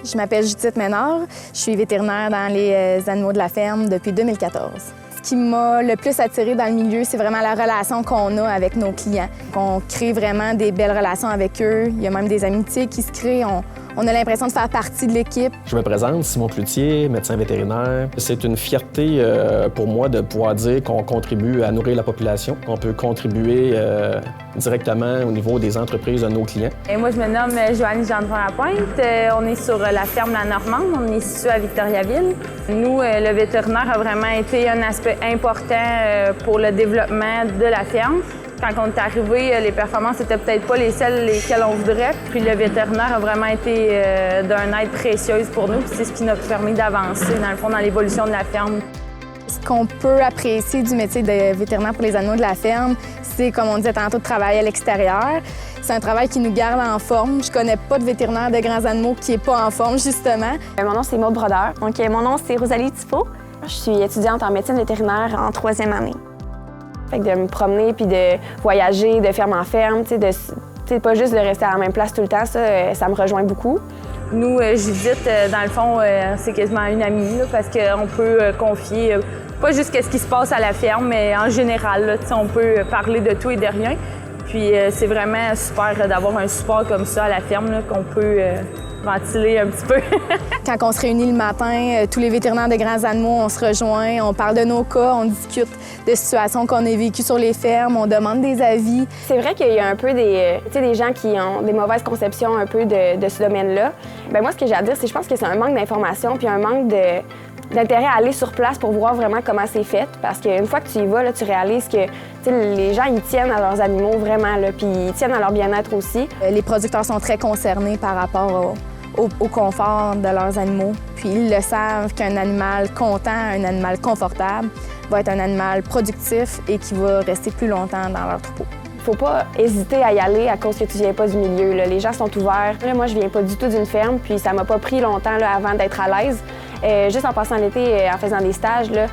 Je m'appelle Judith Ménard. Je suis vétérinaire dans les animaux de la ferme depuis 2014. Ce qui m'a le plus attirée dans le milieu, c'est vraiment la relation qu'on a avec nos clients. On crée vraiment des belles relations avec eux. Il y a même des amitiés qui se créent. On a l'impression de faire partie de l'équipe. Je me présente, Simon Cloutier, médecin vétérinaire. C'est une fierté pour moi de pouvoir dire qu'on contribue à nourrir la population. On peut contribuer directement au niveau des entreprises de nos clients. Et moi, je me nomme Joannie Gendron-Lapointe. On est sur la ferme La Normande. On est situé à Victoriaville. Nous, le vétérinaire a vraiment été un aspect important pour le développement de la ferme. Quand on est arrivé, les performances n'étaient peut-être pas les celles lesquelles on voudrait. Puis le vétérinaire a vraiment été d'une aide précieuse pour nous. Puis c'est ce qui nous a permis d'avancer, dans le fond, dans l'évolution de la ferme. Ce qu'on peut apprécier du métier de vétérinaire pour les animaux de la ferme, c'est, comme on disait tantôt, de travailler à l'extérieur. C'est un travail qui nous garde en forme. Je connais pas de vétérinaire de grands animaux qui n'est pas en forme, justement. Mon nom, c'est Maude Brodeur. Donc, mon nom, c'est Rosalie Thibault. Je suis étudiante en médecine vétérinaire en 3e année. Fait que de me promener puis de voyager de ferme en ferme, pas juste de rester à la même place tout le temps, ça me rejoint beaucoup. Nous, Judith, dans le fond, c'est quasiment une amie, là, parce qu'on peut confier pas juste ce qui se passe à la ferme, mais en général, là, on peut parler de tout et de rien. Puis c'est vraiment super d'avoir un support comme ça à la ferme, là, qu'on peut ventiler un petit peu. Quand on se réunit le matin, tous les vétérinaires de grands animaux, on se rejoint, on parle de nos cas, on discute de situations qu'on a vécues sur les fermes, on demande des avis. C'est vrai qu'il y a un peu des gens qui ont des mauvaises conceptions un peu de ce domaine-là. Bien, moi, ce que j'ai à dire, c'est que je pense que c'est un manque d'information puis un manque d'intérêt à aller sur place pour voir vraiment comment c'est fait. Parce qu'une fois que tu y vas, là, tu réalises que les gens, ils tiennent à leurs animaux vraiment, là, puis ils tiennent à leur bien-être aussi. Les producteurs sont très concernés par rapport au confort de leurs animaux. Puis ils le savent qu'un animal content, un animal confortable, va être un animal productif et qui va rester plus longtemps dans leur troupeau. Faut pas hésiter à y aller à cause que tu viens pas du milieu, là. Les gens sont ouverts. Là, moi, je viens pas du tout d'une ferme, puis ça m'a pas pris longtemps là, avant d'être à l'aise. Juste en passant l'été, en faisant des stages, là,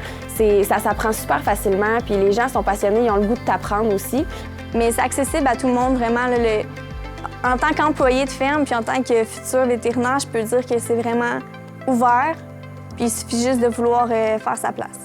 ça s'apprend super facilement, puis les gens sont passionnés, ils ont le goût de t'apprendre aussi. Mais c'est accessible à tout le monde, vraiment. Là, en tant qu'employé de ferme, puis en tant que futur vétérinaire, je peux dire que c'est vraiment ouvert, puis il suffit juste de vouloir faire sa place.